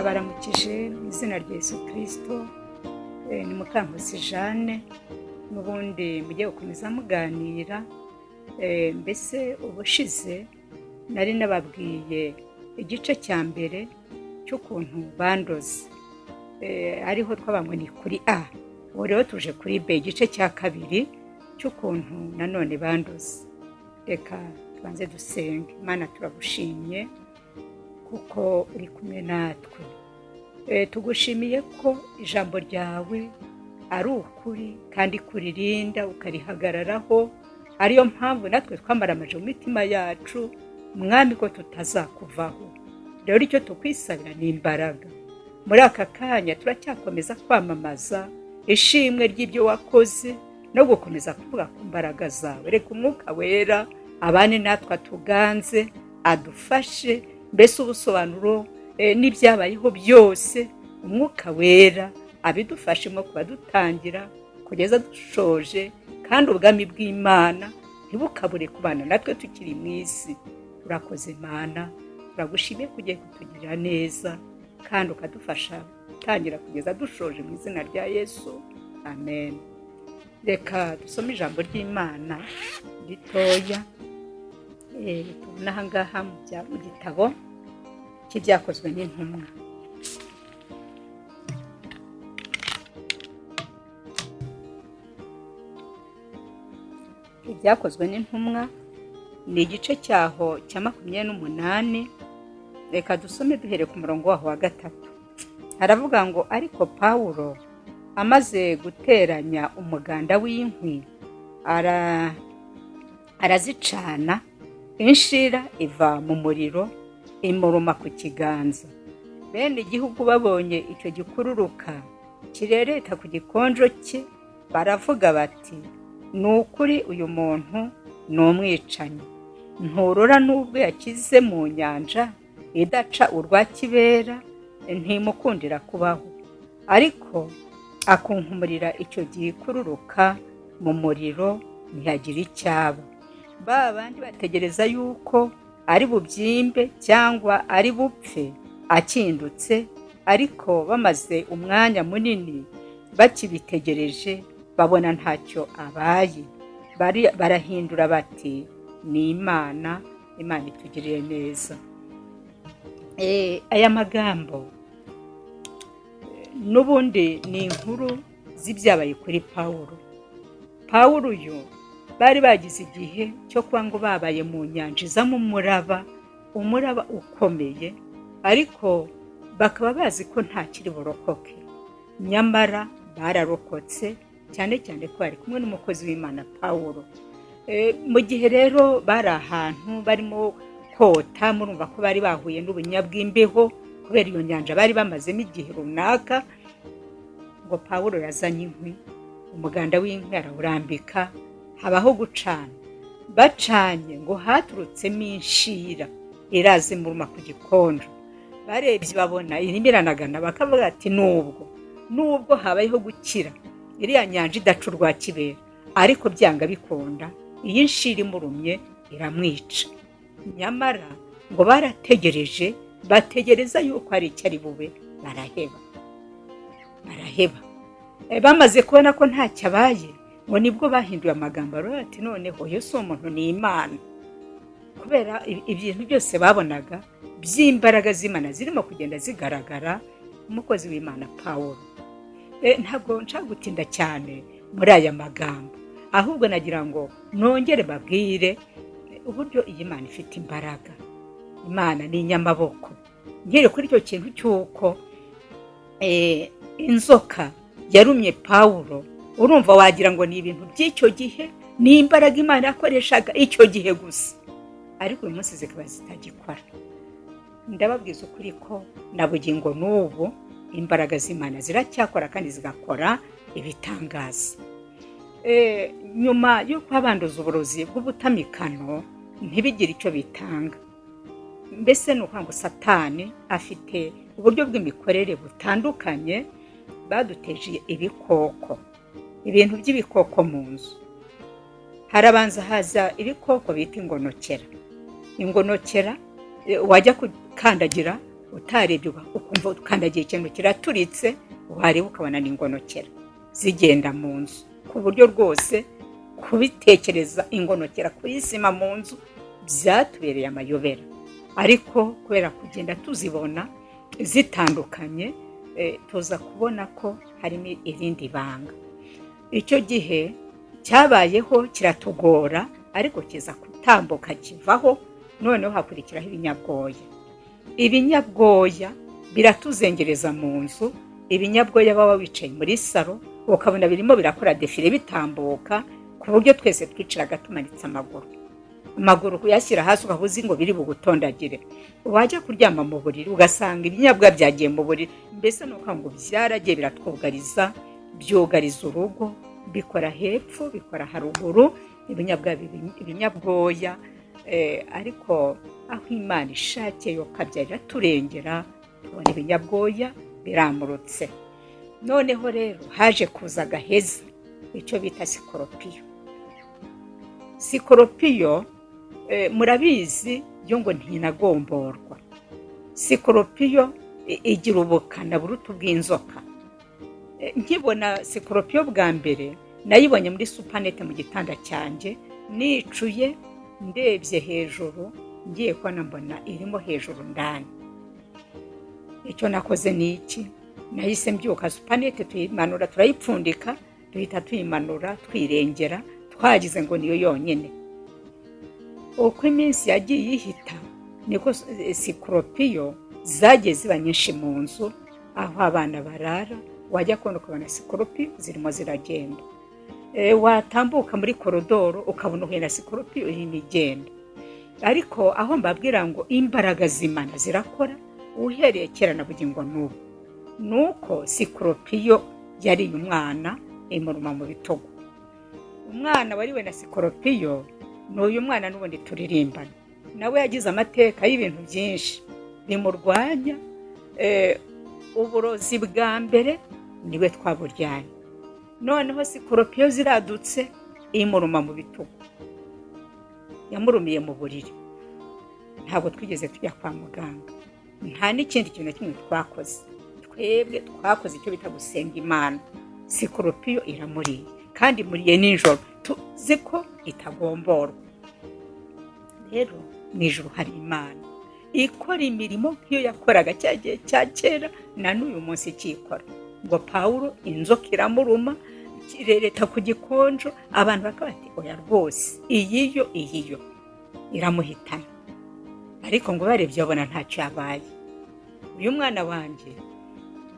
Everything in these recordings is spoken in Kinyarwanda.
ndabaramukije mu izina rya Yesu Kristo. Ni Mukankusi Jeanne, n'ubundi mugiye gukomeza muganira. Mbese ubushize nari nababwiye igice cya mbere cy'ukuntu bandoze, ariho twabanywe ni kuri A. Ubu rero tuje kuri B, igice cya kabiri cy'ukuntu nanone bandoze. Reka tubanze dusenge. Mana, turagushimye kuko uri kumwe natwe. Tugushimiye ko ijambo ryawe ari ukuri kandi kuririnda ukarihagararaho, ariyo mpamvu natwe twamaramaje mu mitima yacu, mwami, ko tutazakuvaho. Rero icyo tukwisabira ni imbaraga. Muri aka kanya turacyakomeza kwamamaza ishimwe ry'ibyo wakoze no gukomeza kuvuga ku mbaraga zawe. Reka umwuka wera abane natwe, atuganze, adufashe, mbese ubusobanuro n'ibyabayeho byose umwuka wera abidufashemo kuba dutangira kugeza dushoje, kandi ubwami bw'Imana ntibukabure kubana natwe tukiri mu isi. Urakoze Mana, turagushimiye ko ugiye kutugirira neza kandi ukadufasha gutangira kugeza dushoje mu izina rya Yesu, amen. Reka dusome ijambo ry'Imana ritoya tubona aha ngaha mu gitabo cy'ibyakozwe n'intumwa. Ibyakozwe n'intumwa ni igice cyaho cya 28. Reka dusome duhere ku murongo waho wa 3. Haravuga ngo, ariko Pawulo amaze guteranya umuganda w'inkwi arazicana, inshira iva mu muriro imuruma ku kiganza. Bene igihugu babonye icyo gikururuka kirereta ku gikonjo cye, baravuga bati, ni ukuri uyu muntu ni umwicanyi. Nturora n'ubwo yakize mu nyanja idaca urwa kibera, ntimukundira kubaho. Ariko akunkumurira icyo gikururuka mu muriro, ntihagira icyaba. Ba bandi bategereza yuko ari bubyimbe cyangwa ari bupfe akindutse, ariko bamaze umwanya munini bakibitegereje babona ntacyo abaye, barahindura bati, ni Imana itugiriye neza. Aya magambo n'ubundi ni inkuru z'ibyabaye kuri Pawulo uyu bari bagize igihe cyo kuba ngo babaye mu nyanja iza mu umuraba ukomeye, ariko bakaba bazi ko nta kiri burokoke. Nyamara bararokotse, cyane cyane ko bari kumwe n'umukozi w'Imana Pawulo. Mu gihe rero bari ahantu barimo kota, murumva ko bari bahuye n'ubunyabw'imbeho kubera iyo nyanja bari bamazemo igihe runaka, ngo Pawulo yazanye inkwi, umuganda w'inkwi arawurambika, habaho gucana. Bacanye ngo haturutsemo inshira iraze muruma ku gikonjo. Barebye babona irimo iranagana, bakavuga ati, nubwo habayeho gukira iriya nyanja idaca urwa kibera, ariko byanga bikunda iyi nshira imurumye iramwica. Nyamara ngo barategereje, bategereza yuko ari icyo ari bube, baraheba. Bamaze kubona ko ntacyo abaye, ngo nibwo bahinduye amagambo, bati, noneho Yesu umuntu ni Imana. Kubera ibintu byose babonaga by'imbaraga z'Imana zirimo kugenda zigaragara umukozi w'Imana Pawulo. Ntabwo nshaka gutinda cyane muri aya magambo, ahubwo nagira ngo nongere babwire uburyo iyi Mana ifite imbaraga. Imana ni inyamaboko. Ngere kuri icyo kintu cy'uko inzoka yarumye Pawulo, urumva wagira ngo ni ibintu by'icyo gihe, ni imbaraga Imana yakoreshaga icyo gihe gusa, ariko uyu munsi zikaba zitagikora. Ndababwiza ukuri ko na bugingo n'ubu imbaraga z'Imana ziracyakora kandi zigakora ibitangaza. Nyuma yo kwabanduza uburozi bw'ubutamikano ntibigire icyo bitanga. Mbese ni ukuvuga ngo Satani afite uburyo bw'imikorere butandukanye. Baduteje ibikoko, ibintu by'ibikoko mu nzu. Harabanza haza ibikoko bita ingonokera. Ingonokera wajya kukandagira utarebye ukumva ukandagiye ikintu kiraturitse, wareba ukabona n'ingonokera zigenda mu nzu, ku buryo rwose kubitekereza ingonokera kuyisima mu nzu byatubereye amayobera. Ariko kubera kugenda tuzibona zitandukanye, tuza kubona ko harimo irindi banga. Icyo gihe cyabayeho kiratugora, ariko kiza gutambuka kivaho, noneho hakurikiraho ibinyabwoya. Ibinyabwoya biratuzengereza mu nzu, ibinyabwoya baba wicaye muri salo, ukabona birimo birakora defile bitambuka, ku buryo twese twicaraga tumanitse amaguru kuyashyira hasi, ukabuzi ngo biri bugutondagire. Wajya kuryama mu buriri ugasanga ibinyabwoya byagiye mu buriri, mbese nuko ngo byaragiye biratwugariza, byugariza urugo, bikora hepfo, bikora haruguru, ibinyabwoya. Ariko aho Imana ishakiye yo kabyarira turengera, tubona ibinyabwoya biramurutse. Noneho rero haje kuza gaheza, icyo bita sikoropiyo. Sikoropiyo murabizi yo ngo ntinagomborwa. Sikoropiyo igira ubukana buruta bw'inzoka. Nkibona sikoropiyo bwa mbere nayibonye muri supanete mu gitanda cyanjye, nicuye ndebye hejuru, ngiye kubona mbona irimo hejuru ndani. Icyo nakoze ni iki? Nahise mbyuka, supanete tuyimanura, turayipfundika, duhita tuyimanura twirengera, twagize ngo niyo yonyine. Uko iminsi yagiye ihita niko sikoropiyo zagiye ziba nyinshi mu nzu, aho abana barara, wajya kubona ukabona sikoropiyo zirimo ziragenda. Watambuka muri korodoro ukabona uhuye na sikoropiyo irimo igenda. Ariko aho mbabwira ngo imbaraga z'Imana zirakora, uhereye kera na bugingo n'ubu, nuko sikoropiyo yariye umwana imuruma mu bitugu. Umwana wariwe na sikoropiyo n'uyu mwana n'ubundi turirimbana, nawe yagize amateka y'ibintu byinshi bimurwanya. Uburozi bwa mbere niwe twaburyanye, noneho sikoropiyo ziradutse imuruma mu bitugu, yamurumiye mu buriri. Ntabwo twigeze tujya kwa muganga, nta n'ikindi kintu na kimwe twakoze. Twebwe twakoze icyo bita gusenga Imana. Sikoropiyo iramuriye, kandi muriye nijoro, tuzi ko itagomborwa. Rero mu ijuru hari Imana ikora imirimo nk'iyo yakoraga cya gihe cya kera, na n'uyu munsi ikikora. Ngo Pawulo inzoka iramuruma, kirereta ku gikonjo, abantu bakaba bati oya rwose iyiyo iramuhitana. Ariko ngo barebye babona ntacyo yabaye. Uyu mwana wanjye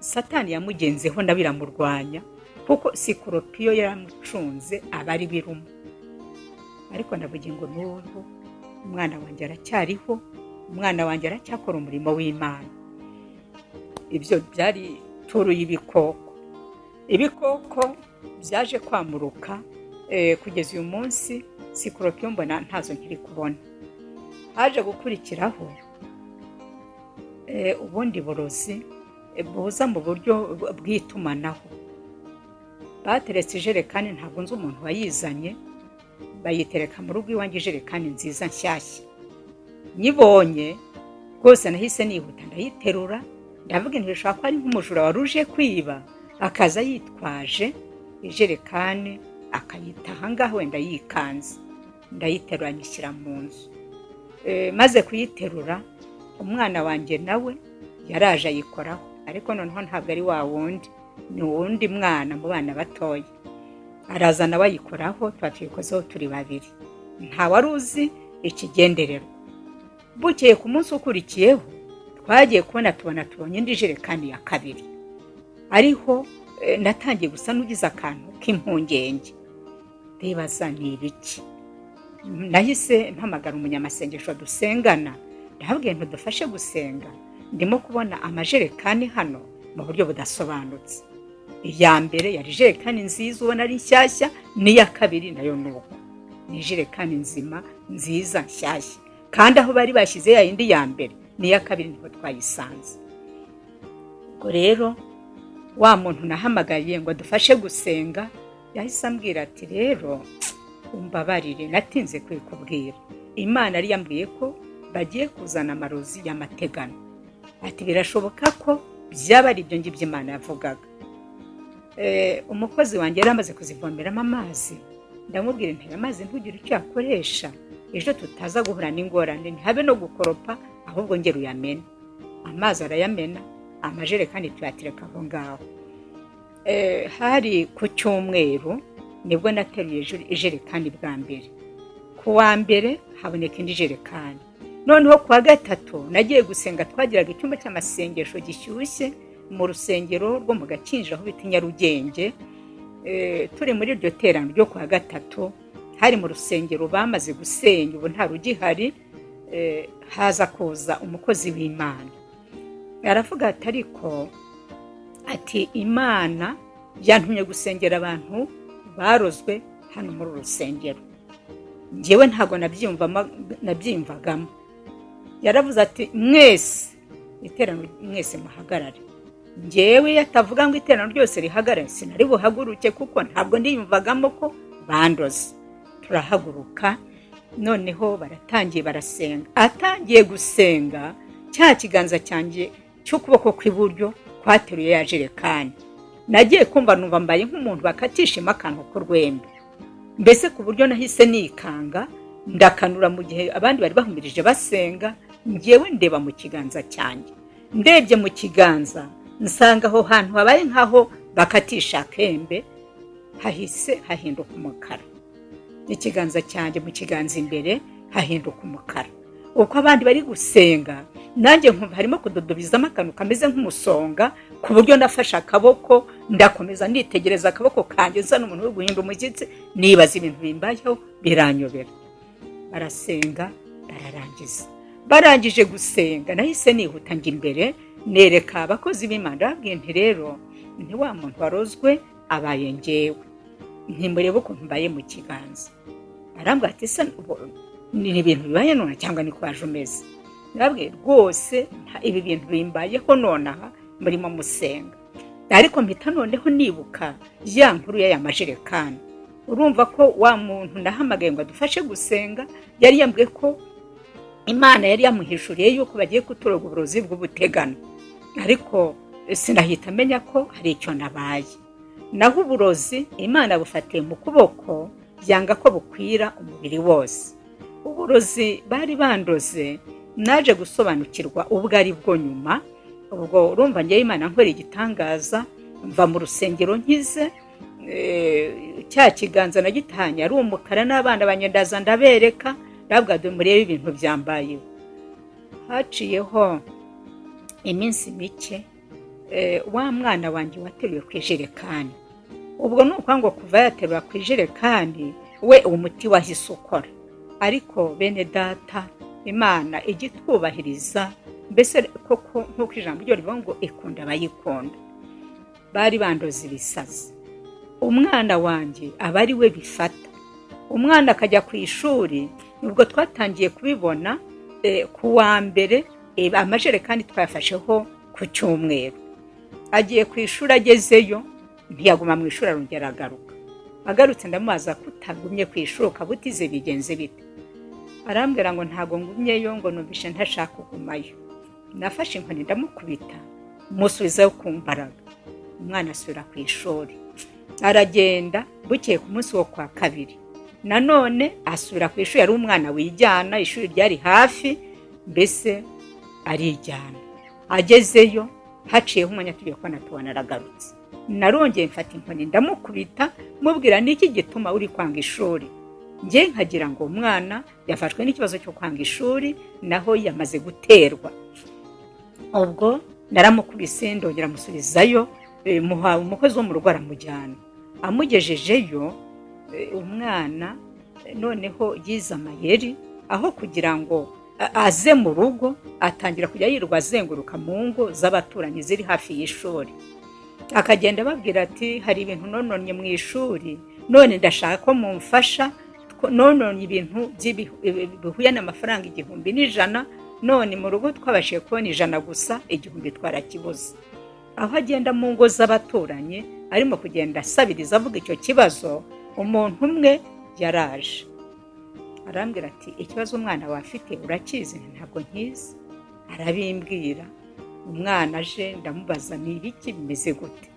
Satani yamugenzeho ndabiramurwanya, kuko sikoropiyo yaramucunze abari biruma. Ariko ndavuga ngo n'ubu umwana wanjye aracyariho, umwana wanjye aracyakora umurimo w'Imana. Ibyo byari turu y'ibikoko. Ibikoko byaje kwamuruka, kugeza uyu munsi sikoropiyo mbona ntazo nkiri kubona. Haje gukurikiraho ubundi burozi buza mu buryo bw'itumanaho. Bateretse ijerekani, ntabwo nzi umuntu wayizanye, bayitereka mu rugo iwanjye, ijerekani nziza nshyashya. Nyibonye rwose nahise nihuta ndayiterura, ndavuga nti bishobora kuba ari nk'umujura wari uje kwiba, akaza yitwaje ijerekani akayita ahangaha wenda yikanze. Ndayiterura nyishyira mu nzu. Maze kuyiterura, umwana wanjye nawe yaraje ayikoraho, ariko noneho ntabwo ari wa wundi, ni wundi mwana mu bana batoya. Araza nawe ayikoraho, tuba tuyikozeho turi babiri, nta wari uzi ikigendererwa. Bukeye ku munsi ukurikiyeho twagiye tubonye indi jerekani ya kabiri. Ariho natangiye gusa n'ugize akantu k'impungenge, ndibaza ni ibiki. Nahise mpamagara umunyamasengesho dusengana, ndahabwiye ntudufashe gusenga, ndimo kubona amajerekani hano mu buryo budasobanutse. Iya mbere yari jerekani nziza ubona ari nshyashya, n'iya kabiri nayo nuko ni jerekani nzima nziza nshyashya, kandi aho bari bashyize ya yindi ya mbere n'iya kabiri niho twayisanze. Ubwo rero wa muntu nahamagaye ngo dufashe gusenga yahise ambwira ati rero umbabarire natinze kwikubwira, Imana yari yambwiye ko bagiye kuzana amarozi y'amategano. ati birashoboka ko byaba ari ibyo ngibyo Imana yavugaga. Umukozi wanjye yari amaze kuzivomeramo amazi, ndamubwira nti amazi ntugire icyo yakoresha, ejo tutaza guhura n'ingorane, ntihabe no gukoropa, ahubwo ngera uyamena. Amazi arayamena, amajerekani tuyatereka aho ngaho. Hari ku cyumweru nibwo nateruye ijerekani bwa mbere. Ku wa mbere haboneka indi jerekani. Noneho ku wa gatatu nagiye gusenga, twagiraga icyumba cy'amasengesho gishyushye mu rusengero rwo mu Gakinjiro aho bita Nyarugenge. Turi muri iryo terano ryo ku wa gatatu, hari mu rusengero bamaze gusenya, ubu nta rugihari. Haza kuza umukozi w'Imana, aravuga ati ariko ati Imana yantumye gusengera abantu barozwe hano muri urusengero. Njyewe ntago nabyimvagamo. Yaravuze ati mwese iterano mwese muhagarare. Njyewe yatavuga ngo iterano ryose rihagarare, sinari buhaguruke kuko ntabwo ndiyumvagamo ko bandoze. Turahaguruka, noneho baratangiye barasenga. Atangiye gusenga, cya kiganza cyanjye cy'ukuboko kw'iburyo kwateruye ya jerekani. Nagiye kumva numva mbaye nk'umuntu bakatishima akantu k'urwembe, mbese ku buryo nahise nikanga ndakanura mu gihe abandi bari bahumirije basenga. Njyewe ndeba mu kiganza cyanjye, ndebye mu kiganza nsanga aho hantu habaye nkaho bakatisha akembe, hahise hahinduka umukara. Ikiganza cyanjye mu kiganza imbere hahinduka umukara. Uko abandi bari gusenga, nanjye nkumva harimo kudodobizamo akantu kameze nk'umusonga, ku buryo nafashe akaboko ndakomeza nitegereza akaboko kanjye nsa n'umuntu uri guhinda umushyitsi, nibaza ibintu bimbayeho biranyobera. Barasenga bararangiza. Barangije gusenga nahise nihuta njya imbere nereka abakozi b'Imana, ndababwiye nti rero nti wa muntu warozwe abaye njyewe, ntimurebe ukuntu mbaye mu kiganza. Arambwira ati se ni ibintu bibaye none cyangwa ni kwaje umeze? Ndababwiye rwose ibi bintu bimbayeho nonaha murimo musenga. Ariko mpita noneho nibuka ya nkuru y'aya majerekani. Urumva ko wa muntu nahamagaye ngo adufashe gusenga yari yambwiye ko Imana yari yamuhishuriye yuko bagiye kuturoga uburozi bw'ubutegano, ariko sinahita menya ko hari icyo nabaye. Naho uburozi Imana bufatiye mu kuboko, yanga ko bukwira umubiri wose. Uburozi bari bandoze naje gusobanukirwa ubwo ari bwo nyuma. Ubwo urumva njye Imana nkora igitangaza, mva mu rusengero nkize, cya kiganza nagitanye ari umukara, n'abana banyendaza ndabereka, ndabwira murebe ibintu byambayeho. Haciyeho iminsi mike, wa mwana wanjye wateruye ku ijerekani. Ubwo nuko ngo kuva yaterura ku ijerekani we umuti wahise ukora. Ariko bene data, Imana igitwubahiriza, mbese koko nk'uko ijambo ryo rivuga ngo ikunda abayikunda. Bari bandoze ibisazi. Umwana wanjye aba ari we bifata. Umwana akajya ku ishuri, nubwo twatangiye kubibona ku wa mbere, amajerekani twayafasheho ku cyumweru. Agiye ku ishuri, agezeyo ntiyaguma mu ishuri, arongera agaruka. Agarutse ndamubaza ko utagumye ku ishuri ukaba utize bigenze bite? Arambwira ngo ntago ngumyeyo, ngo numvishe ntashaka kugumayo. Nafashe inkoni ndamukubita, musubizayo ku mbaraga. Umwana asubira ku ishuri, aragenda. Bukeye ku munsi wo kwa kabiri nanone asubira ku ishuri. Yari umwana wijyana, ishuri ryari hafi, mbese arijyana. Agezeyo haciyeho umwanya tugiye kubona tubona aragarutse. Narongeye mfata inkoni ndamukubita, mubwira niki gituma uri kwanga ishuri? Njye nkagira ngo umwana yafashwe n'ikibazo cyo kwanga ishuri, naho yamaze guterwa. Ubwo naramukubise ndongera musubizayo, muha umukozi wo mu rugo aramujyana. Amugejejeyo, umwana noneho yize amayeri, aho kugira ngo aze mu rugo atangira kujya yirirwa azenguruka mu ngo z'abaturanyi ziri hafi y'ishuri. Akagenda babwira ati hari ibintu nononye mu ishuri, none ndashaka ko mumfasha, nononye ibintu bihuye n'amafaranga 1,100, none mu rugo twabashije kubona 100 gusa, 1,000 twarakibuze. Aho agenda mu ngo z'abaturanyi arimo kugenda asabiriza avuga icyo kibazo, umuntu umwe yaraje arambwira ati ikibazo umwana wafite urakizi? Ntabwo nkizi. Arabimbwira. umwana aje ndamubaza ni ibiki bimeze gute,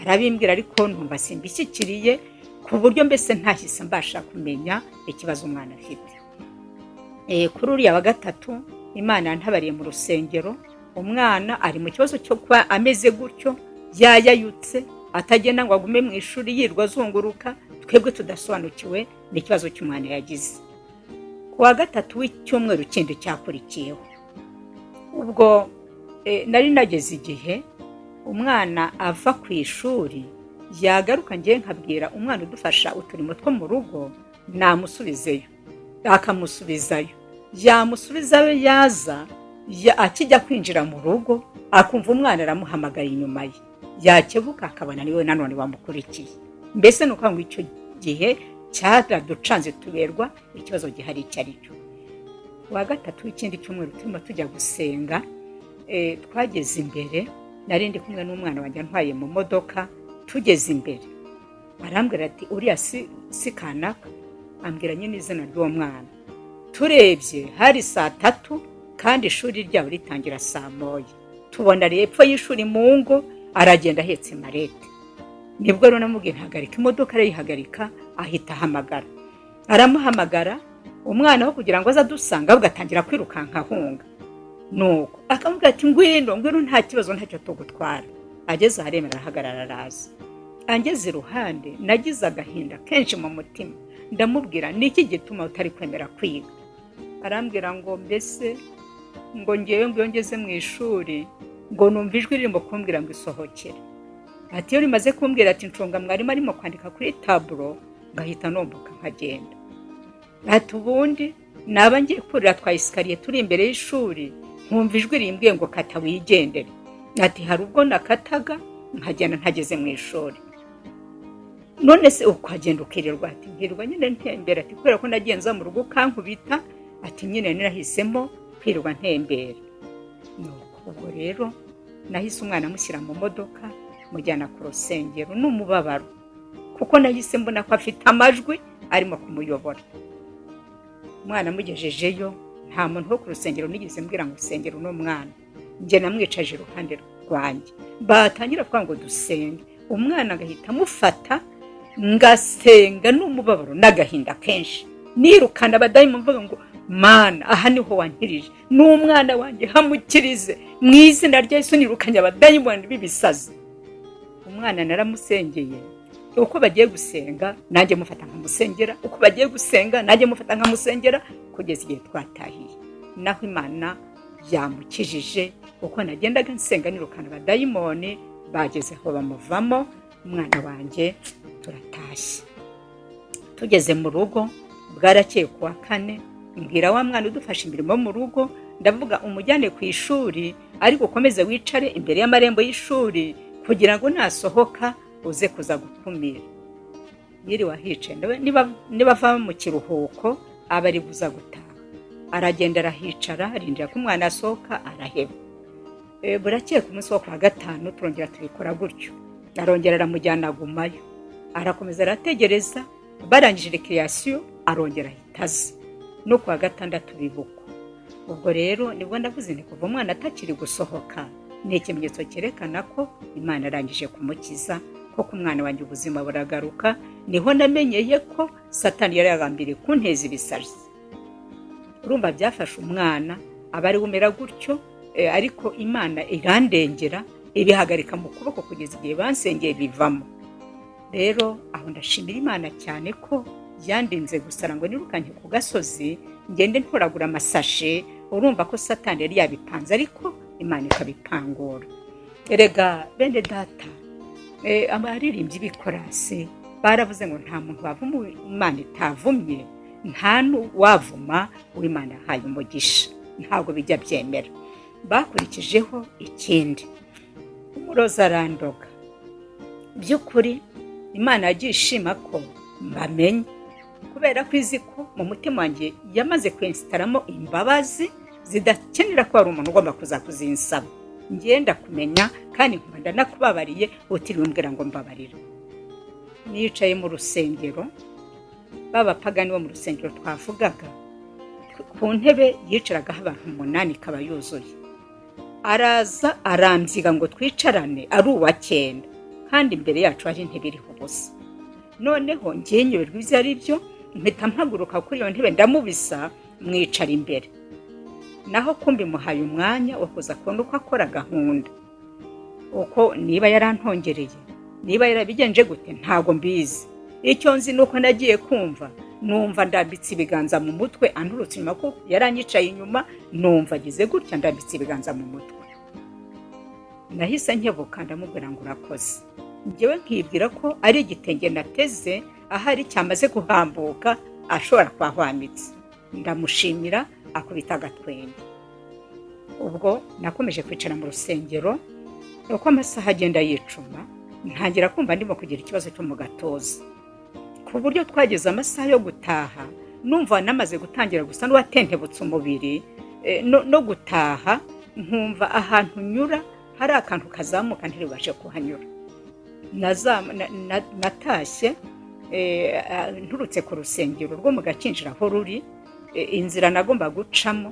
arabimbwira ariko numva simbishyikiriye ku buryo mbese ntahise mbasha kumenya ikibazo umwana afite. Kuri uriya wa gatatu Imana yantabariye mu rusengero, umwana ari mu kibazo cyo kuba ameze gutyo, yayayutse atagenda ngo agume mu ishuri yirwa azunguruka, twebwe tudasobanukiwe n'ikibazo cy'umwana yagize. Ku wa gatatu w'icyumweru kindi cyakurikiyeho, ubwo nari nageze igihe umwana ava ku ishuri yagaruka, ngiye nkabwira umwana udufasha uturimo two mu rugo namusubizeyo, akamusubizayo, yamusubizayo, yaza akijya kwinjira mu rugo akumva umwana aramuhamagaye inyuma ye, yakebuka akabona niwe nanone wamukurikiye. Mbese nuko ngo icyo gihe cyaraducanze tuberwa ikibazo gihari icyo ari cyo. Wa gatatu w'ikindi cyumweru turimo tujya gusenga, twageze imbere, nari ndi kumwe n'umwana wanjye ntwaye mu modoka, tugeze imbere arambwira ati uriya si kanaka, ambwira nyine izina ry'uwo mwana. Turebye hari 3:00 kandi ishuri ryabo ritangira 9:00. Tubona ari epfo y'ishuri mu ngo, aragenda ahetse marete. Nibwo rero namubwiye ntahagarika imodoka, arayihagarika, ahita ahamagara. Aramuhamagara, umwana wo kugira ngo aze adusanga ahubwo atangira kwirukanka ahunga. Nuko akamubwira ati ngwino nta kibazo, ntacyo tugutwara. Ageze aharemera arahagarara araza. Angeze iruhande nagize agahinda kenshi mu mutima, ndamubwira niki gituma utari kwemera kwiga. Arambwira ngo mbese ngo ngewe ngo ngeze mu ishuri ngo numva ijwi ririmo kumbwira ngo isohokere. Ati iyo rimaze kumbwira ati ncunga mwarimu arimo kwandika kuri taburo, ngahita nomboka nkagenda. Ati ubundi naba ngiye kurira twayisikariye turi imbere y'ishuri, nkumva ijwi rimbwiye ngo kata wigendere. Ati hari ubwo nakataga nkagenda ntageze mu ishuri. None se ukagenda ukirirwa? Ati ngirirwa nyine ntembera. Ati kubera ko nagenza mu rugo kankubita, ati nyine nirahisemo kwirirwa ntembera. Ubwo rero nahise umwana amushyira mu modoka mujyana ku rusengero n'umubabaro, kuko nahise mbona ko afite amajwi arimo kumuyobora. Umwana amugejejeyo, nta muntu wo ku rusengero nigeze mbwira ngo usengero n'umwana, njye namwicaje iruhande rwanjye, batangira kuvuga ngo dusenge. Umwana agahita amufata, ngasenga n'umubabaro n'agahinda kenshi, nirukana abadayimoni mvuga ngo Mana aha niho wankirije, n'umwana wanjye hamukirize mu izina rya Yesu, nirukanye abadayimoni b'ibisazi. Umwana naramusengeye, uko bagiye gusenga nanjye mufata nkamusengera, uko bagiye gusenga nanjye mufata nkamusengera, kugeza igihe twatahiye. Naho Imana yamukijije, uko nagendaga nsenga nirukana abadayimoni, bageze aho bamuvamo, umwana wanjye turatashye. Tugeze mu rugo bwarakeye ku wa 4, mbwira wa mwana udufasha imirimo mu rugo, ndavuga umujyane ku ishuri ariko ukomeze wicare imbere y'amarembo y'ishuri kugira ngo nasohoka uze kuza gukumira. Yiri wahicaye, niba ava mu kiruhuko aba ari buza gutaha, aragenda arahicara, arindira ko umwana asohoka, araheba. Burakeye ku munsi wo kwa 5 turongera tubikora gutyo, arongera aramujyana agumayo, arakomeza arategereza, barangije recreation arongera ahitaze. No kwa 6 bibuka. Ubwo rero nibwo ndavuze nti kuva umwana atakiri gusohoka ni ikimenyetso cyerekana ko Imana arangije kumukiza, ko ku mwana wanjye ubuzima buragaruka. Niho namenyeye ko Satani yari yagambiriye kunteza ibisazi. Urumva byafashe umwana abari umera gutyo, ariko Imana irandengera, ibihagarika mu kuboko kugeza igihe bansengeye bivamo. Rero aho ndashimira Imana cyane ko yandinze gusara ngo nirukanye ku gasozi ngende ntoragura amasashe. Urumva ko Satani yari yabipanze, ariko Imana ikabipangura. Erega bende data, abaririmbyi b'ikorasi baravuze ngo nta muntu wavuma Imana itavumye, nta n'uwavuma uw'Imana yahaye umugisha, ntabwo bijya byemera. Bakurikijeho ikindi, umuroza arandoga. By'ukuri Imana yagiye ishima ko mbamenye, kubera ko izi ko mu mutima wanjye yamaze kwinstaramo imbabazi zidakenera ko hari umuntu ugomba kuza kuzinsaba. Ngenda kumenya kandi nkunda nakubabariye, utiriwe mbwira ngo mbabarira. Nicaye mu rusengero, b'abapagani bo mu rusengero twavugaga, ku ntebe yicaragaho abantu 8 kaba yuzuye. araza arambyiga ngo twicarane ari uwa cyenda kandi imbere yacu hari intebe iriho ubusa. Noneho ngiye nyoberwa ibyo ari byo, mpita mpaguruka kuri iyo ntebe ndamubisa mwicara imbere. Naho kumbi muhaye umwanya wo kuza kubona uko akora gahunda. Uko niba yarantongereye, niba yarabigenje gute ntago mbizi. Icyo nzi nuko nagiye kumva, numva ndambitse ibiganza mu mutwe, anturutse inyuma ko yaranyicaye inyuma, numva agize gutya ndambitse ibiganza mu mutwe. Nahise nkebuka ndamubwira ngo urakoze. Njyewe nkibwira ko ari igitenge nateze ahari cyamaze guhambuka ashobora kwahwamitse. Ndamushimira akubita agatwenge. Ubwo nakomeje kwicara mu rusengero, uko amasaha agenda yicuma ntangira kumva ndimo kugira ikibazo cyo mu gatoza, ku buryo twageze amasaha yo gutaha numva namaze gutangira gusa n'uwatentebutse umubiri, no gutaha nkumva ahantu nyura hari akantu kazamuka ntiribashe kuhanyura. Natashye nturutse ku rusengero rwo mu Gakinjiro aho ruri, inzira nagomba gucamo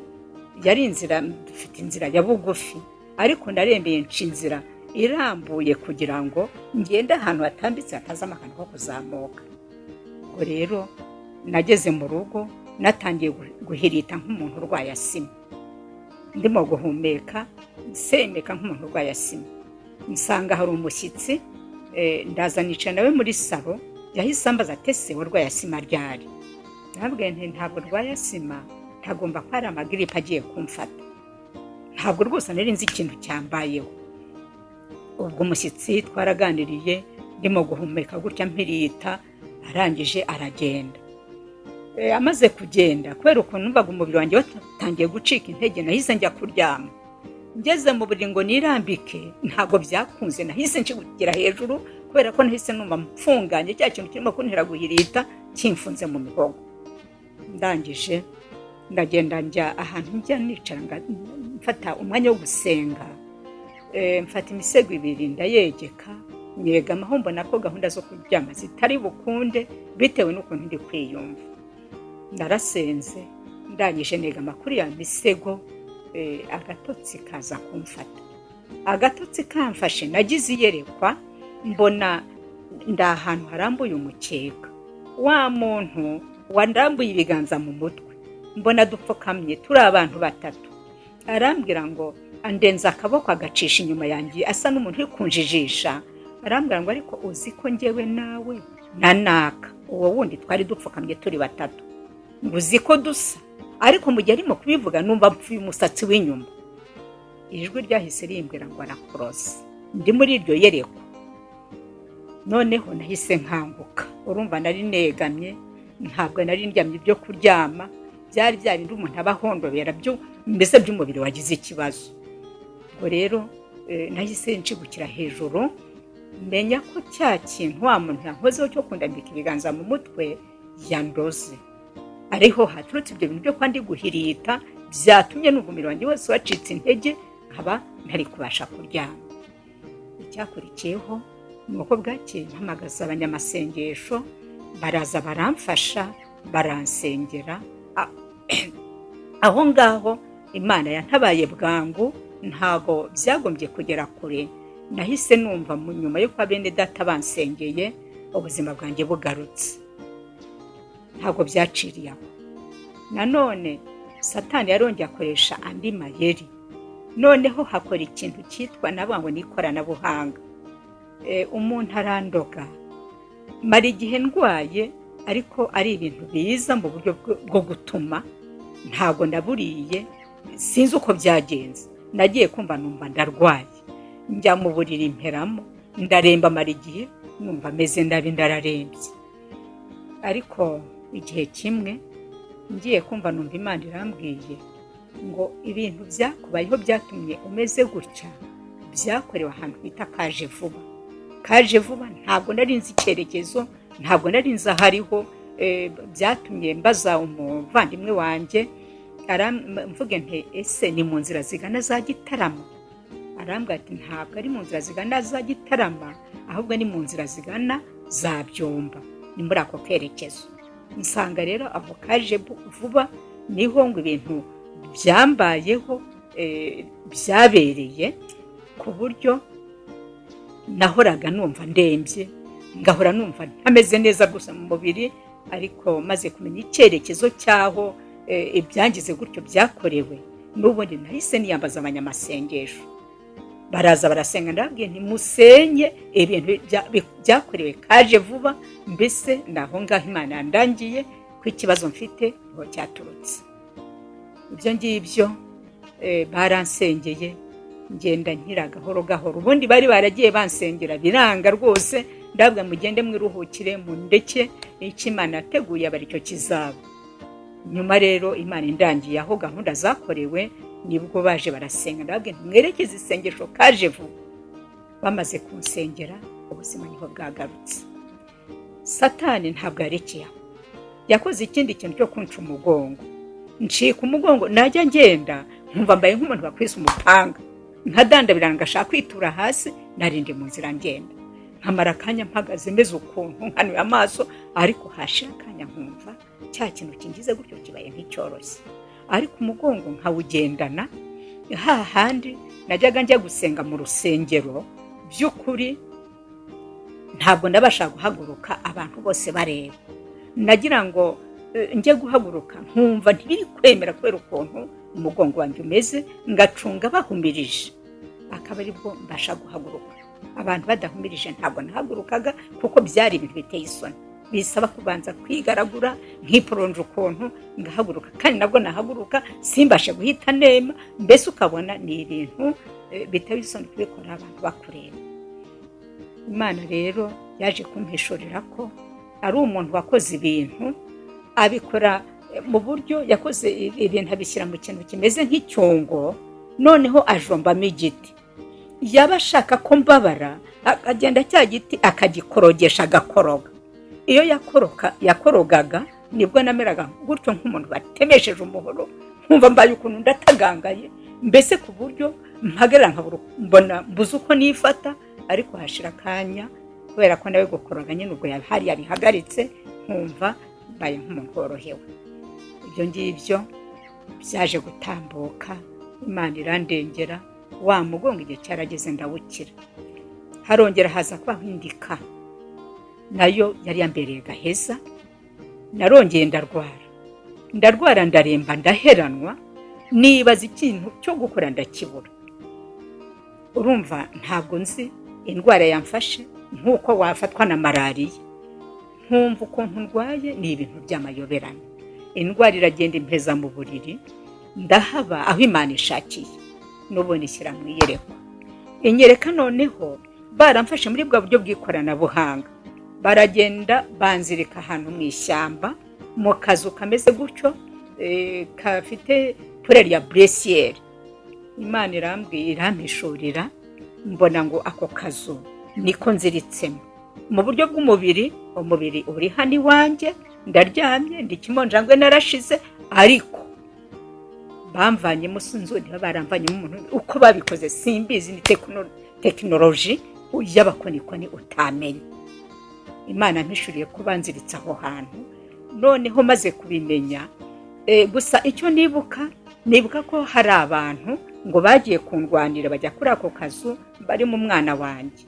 yari inzira, dufite inzira ya bugufi, ariko narembeye nca inzira irambuye kugira ngo ngende ahantu hatambitse hatazamo akantu ko kuzamuka. Ubwo rero nageze mu rugo natangiye guhirita nk'umuntu urwaye asima, ndimo guhumeka semeka nk'umuntu urwaye asima. Nsanga hari umushyitsi, ndaza nicara nawe muri salo, yahise ambaza ati ese warwaye asima ryari? Nabwiye nti ntabwo rwaye asima, ntagomba ko ari amagiripe agiye kumfata, ntabwo rwose nari nzi ikintu cyambayeho. Ubwo umushyitsi twaraganiriye ndimo guhumeka gutya mpirita, arangije aragenda. Amaze kugenda kubera ukuntu numvaga umubiri wanjye watangiye gucika intege, nahise njya kuryama. Ngeze mu buriri ngo nirambike ntago byakunze, nahise nshigukira hejuru kubera ko nahise numva mfunganye, cya kintu kirimo kuntera guhirita kimfunze mu mihogo. Ndangije ndagenda njya ahantu njya nicara mfata umwanya wo gusenga, mfata imisego ibiri ndayegeka, nyegamaho mbona ko gahunda zo kuryama zitari bukunde bitewe n'ukuntu ndi kwiyumva. Narasenze, ndangije negama kuri ya misego, agatotsi kaza kumfata. Agatotsi kamfashe nagize iyerekwa, mbona ndahantu harambuye umukeka, wa muntu wandambuye ibiganza mu mutwe, mbona dupfukamye turi abantu batatu. Arambwira ngo andenza akaboko agacisha inyuma yanjye asa n'umuntu uri kunjijisha. Arambwira ngo ariko uzi ko njyewe nawe nanaka uwo wundi twari dupfukamye turi batatu, ngo uzi ko dusa? Ariko mu gihe arimo kubivuga numva mpfuye umusatsi w'inyuma. Ijwi ryahise rimbwira ngo arakurose. Ndi muri iryo yerekwa. Noneho nahise nkanguka, urumva nari negamye, ntabwo nari ndyamye byo kuryama, byari byarindi umuntu abahondobera byo mbese by'umubiri wagize ikibazo. Ubwo rero nahise nshigukira hejuru, menya ko cya kintu wa muntu yankozeho cyo kundambika ibiganza mu mutwe yandoze. Ariho haturutse ibyo bintu byo kwandi guhirita byatumye n'umubiri wanjye wose wacitse intege, nkaba ntari kubasha kuryama. Icyakurikiyeho nuko bwakeye mpamagaza abanyamasengesho, baraza baramfasha, baransengera. Aho ngaho Imana yantabaye bwangu, ntago byagombye kugera kure. Nahise numva nyuma yo kwa bene data bansengeye ubuzima bwanjye bugarutse. Ntago byaciriye aho. Nanone Satani yarongeye akoresha andi mayeri. Noneho hakora ikintu cyitwa nabango n'ikoranabuhanga. Umuntu arandoga, mara igihe ndwaye, ariko ari ibintu biza mu buryo bwo gutuma. Ntago ndaburiye, sinzi uko byagenze. Nagiye kumva numva ndarwaye, njya mu buriri imperamo, ndaremba, mara igihe numva meze ndabi, ndararembye. Ariko igihe kimwe ngiye kumva numva Imana irambwiye ngo ibintu byakubayeho byatumye umeze gutya byakorewe ahantu bita Kaje Vuba. Kaje Vuba ntabwo nari nzi icyerekezo, ntabwo nari nzi ahariho. Byatumye mbaza umuvandimwe wanjye, mvuge nti ese ni mu nzira zigana za Gitarama? Arambwira ati ntabwo ari mu nzira zigana za Gitarama, ahubwo ni mu nzira zigana za Byumba, ni muri ako kerekezo. Nsanga rero aho Kaje Vuba niho ngo ibintu byambayeho byabereye ku buryo nahoraga numva ndembye, ngahora numva ntameze neza gusa mu mubiri, ariko maze kumenya icyerekezo cy'aho ibyangize gutyo byakorewe, n'ubundi nahise niyambaza abanyamasengesho, baraza barasenga, ndababwiye nti musenye ibintu byakorewe kaje vuba, mbese naho ngaho Imana yandangiye ko ikibazo mfite niho cyaturutse. Ibyo ngibyo baransengeye, ngenda nkira gahoro gahoro. Ubundi bari baragiye bansengera biranga rwose, ndabwa mugende mwiruhukire mu ndeke, icyo Imana yateguye aba aricyo kizaba. Nyuma rero Imana indangiye aho gahunda zakorewe, nibwo baje barasenga, ndababwiye mwerekeze isengesho kaje vuba. Bamaze kunsengera, ubuzima niho bwagarutse. Satani ntabwo yarekeye aho, yakoze ikindi kintu cyo kunca umugongo. Ncika umugongo, najya ngenda nkumva mbaye nk'umuntu bakwise umupanga, nkadandabirana ngashaka kwitura hasi, narindi mu nzira ngenda, nkamara akanya mpagaze meze ukuntu nkanuye amaso, ariko hashira akanya nkumva cya kintu kingize gutyo kibaye nk'icyoroshye, ariko umugongo nkawugendana. Hahandi najyaga njya gusenga mu rusengero, by'ukuri ntabwo ndabasha guhaguruka abantu bose bareba, nagira ngo njye guhaguruka nkumva ntibiri kwemera kubera ukuntu umugongo wanjye umeze, ngacunga bahumirije, akaba aribwo mbasha guhaguruka. Abantu badahumirije ntabwo nahagurukaga, kuko byari ibintu biteye isoni, bisaba kubanza kwigaragura nkiporonje ukuntu ngahaguruka, kandi nabwo nahaguruka simbashe guhita nema, mbese ukabona ni ibintu biteye isoni kubikora abantu bakureba. Imana rero yaje kumpishurira ko ari umuntu wakoze ibintu, abikora mu buryo yakoze ibintu abishyira mu kintu kimeze nk'icyungo, noneho ajombamo igiti. Yaba ashaka ko mbabara, akagenda cya giti akagikorogesha, agakoroga. Iyo yakorogaga nibwo nameraga gutyo nk'umuntu batemesheje umuhoro, nkumva mbaye ukuntu ndatagangaye, mbese ku buryo mpagarara mbona mbuze uko nifata, ariko hashira akanya kubera ko nawe gukoroga nyine ubwo hari yabihagaritse, nkumva mbaye nk'umuntu worohewe. Ibyo ngibyo byaje gutambuka, Imana irandengera, wa mugongo igihe cyarageze ndawukira. Harongera haza kwahindika, nayo yari yambereye gaheza, narongeye ndarwara ndaremba, ndaheranwa, nibaza ikintu cyo gukora ndakibura. Urumva ntabwo nzi indwara yamfashe nk'uko wafatwa na malariya, nkumva ukuntu ndwaye ni ibintu by'amayoberane. Indwara iragenda impeza mu buriri, ndahaba aho Imana ishakiye, n'ubundi ishyira mu iyerekwa. Inyereka noneho baramfashe muri bwa buryo bw'ikoranabuhanga, baragenda banzirika ahantu mu ishyamba, mu kazu kameze gutyo, kafite tureri ya buresiyeri. Imana irampishurira, mbona ngo ako kazu niko nziritsemo. Mu buryo bw'umubiri, umubiri uri hano iwanjye, ndaryamye, ndi kimonjangwe narashize, ariko bamvanyemo, sinzi niba baramvanyemo umuntu, uko babikoze simbizi, ni tekinoloji y'abakonikoni utamenya. Imana mpishuriye ko banziritse aho hantu, noneho maze kubimenya, gusa icyo nibuka ko hari abantu ngo bagiye kundwanira, bajya kuri ako kazu barimo umwana wanjye,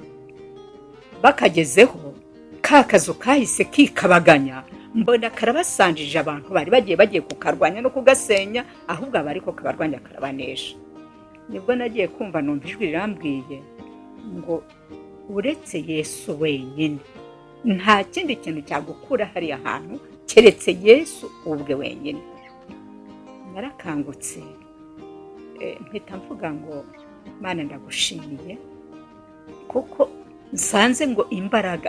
bakagezeho ka kazu kahise kikabaganya, mbona karabasanjije abantu bari bagiye kukarwanya no kugasenya, ahubwo aba ariko kabarwanya karabanesha. Nibwo nagiye kumva numva ijwi rirambwiye ngo uretse Yesu wenyine nta kindi kintu cyagukura hariya hantu keretse Yesu ubwe wenyine. Narakangutse, mpita mvuga ngo Mana ndagushimiye, kuko nsanze ngo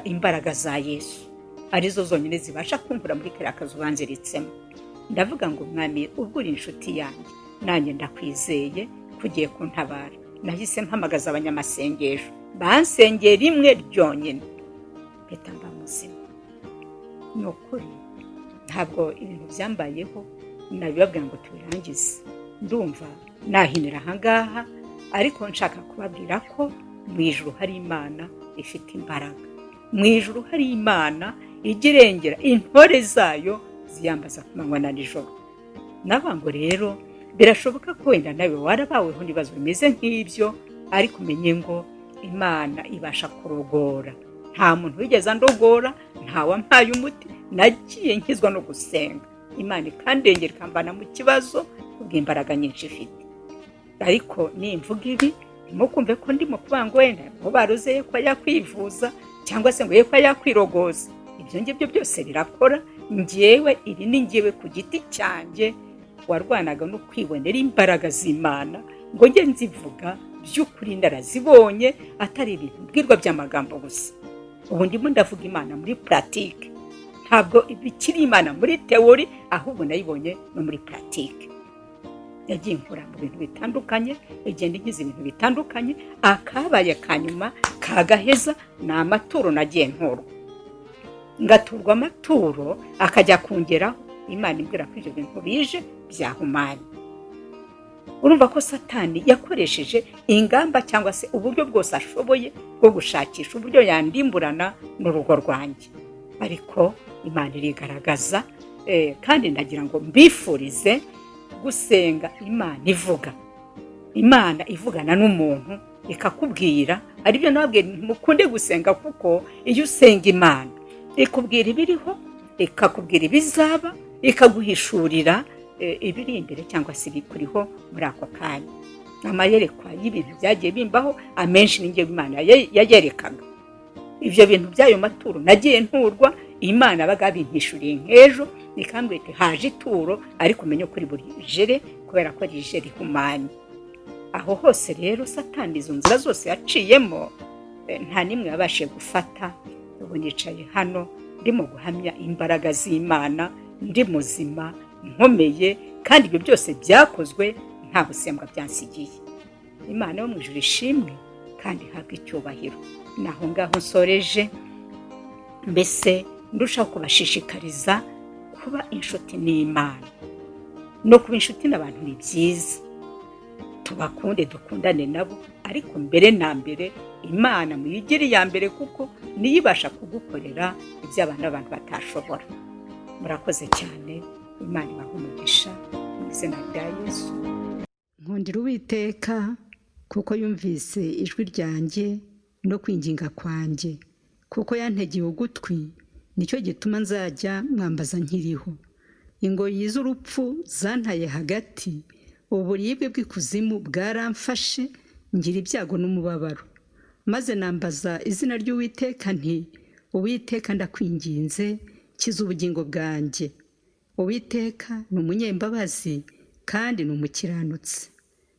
imbaraga za Yesu arizo zonyine zibasha kunkura muri kariya kazu banziritsemo. Ndavuga ngo Mwami, ubwo uri inshuti yanjye, nanjye ndakwizeye kugiye kuntabara. Nahise mpamagaza abanyamasengesho, bansengera rimwe ryonyine, mpita mba muzima. Ni ukuri ntabwo ibintu byambayeho nabibabwira ngo tubirangize, ndumva nahinira ahangaha, ariko nshaka kubabwira ko mu ijuru hari Imana ifite imbaraga. Mu ijuru hari Imana ijya irengera intore zayo ziyambaza ku manywa na nijoro. Nabango rero birashoboka ko wenda nawe warabaweho n'ibibazo bimeze nk'ibyo, ariko umenye ngo imana ibasha kurogora. Nta muntu wigeze andogora, nta wampaye umuti, nagiye nkizwa no gusenga. Imana ikandengera ikambana mu kibazo kubw'imbaraga nyinshi ifite. Ariko nimvuga ibi ntimukumve ko ndimo kuvuga ngo wenda ngo baruzeye ko yakwivuza cyangwa se ngo ye ko yakwirogoza. Ibyo ngibyo byose birakora. Njyewe iri ni njyewe ku giti cyanjye warwanaga no kwibonera imbaraga z'Imana ngo njye nzivuga by'ukuri ndarazibonye, atari ibintu mbwirwa by'amagambo gusa. Ubu ndimo ndavuga Imana muri pratique, ntabwo bikiri Imana muri teori, ahubwo nayibonye no muri pratique. Yagiye nkora mu bintu bitandukanye, igenda inkiza ibintu bitandukanye. Akabaye kanyuma kagaheza ni amaturo nagiye ntorwa, ngaturwa amaturo akajya kongeraho. Imana imbwira ko ibyo bintu bije byahumanye. Urumva ko Satani yakoresheje ingamba cyangwa se uburyo bwose ashoboye bwo gushakisha uburyo yandimburana n'urugo rwanjye, ariko Imana irigaragaza. Kandi ndagira ngo mbifurize gusenga Imana ivuga. Imana ivugana n'umuntu ikakubwira, aribyo nababwiye mukunde gusenga, kuko iyo usenga Imana ikubwira ibiriho, ikakubwira ibizaba, ikaguhishurira ibiri imbere cyangwa se ibikuriho muri ako kanya. Amayerekwa y'ibintu byagiye bimbaho amenshi ninjye Imana yayerekaga. Ibyo bintu by'ayo maturo nagiye nturwa, Imana baga bimpishuriye nk'ejo ikambwira iti haje ituro, ariko umenye kuri buri jere kubera ko ari jere ihumanye. Aho hose rero Satani izo nzira zose yaciyemo nta nimwe yabashije gufata. Ubu nicaye hano ndimo guhamya imbaraga z'Imana, ndi muzima nkomeye, kandi ibyo byose byakozwe nta busembwa byansigiye. Imana yo mu ijuru ishimwe kandi ihabwa icyubahiro. Naho ngaho nsoreje, mbese ndushaho kubashishikariza kuba inshuti n'Imana. No kuba inshuti n'abantu ni byiza, tubakunde dukundane nabo, ariko mbere na mbere Imana muyigire iya mbere, kuko niyo ibasha kugukorera ibyo abantu batashobora. Murakoze cyane. Imana ibahe umugisha mu izina rya Yesu. Nkundira Uwiteka kuko yumvise ijwi ryanjye no kwinginga kwanjye, kuko yantegeye ugutwi, nicyo gituma nzajya mwambaza nkiriho. Ingoyi z'urupfu zantaye hagati, uburibwe bw'ikuzimu bwaramfashe, ngira ibyago n'umubabaro. Maze nambaza izina ry'Uwiteka nti, Uwiteka ndakwinginze, kiza ubugingo bwanjye. Uwiteka ni umunyembabazi kandi ni umukiranutsi.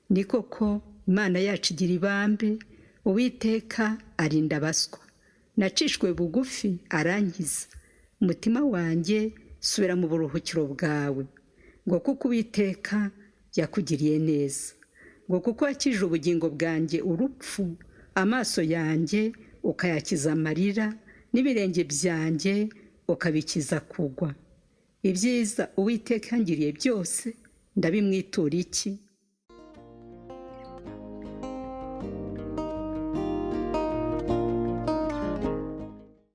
Ni koko Imana yacu igira ibambe, Uwiteka arinda abaswa. Nacishwe bugufi arankiza. Umutima wanjye subira mu buruhukiro bwawe, ngo kuko Uwiteka yakugiriye neza. Ngo kuko yakijije ubugingo bwanjye urupfu, amaso yanjye ukayakiza amarira, n'ibirenge byanjye ukabikiza kugwa. Ibyiza Uwiteka yangiriye byose ndabimwitura iki?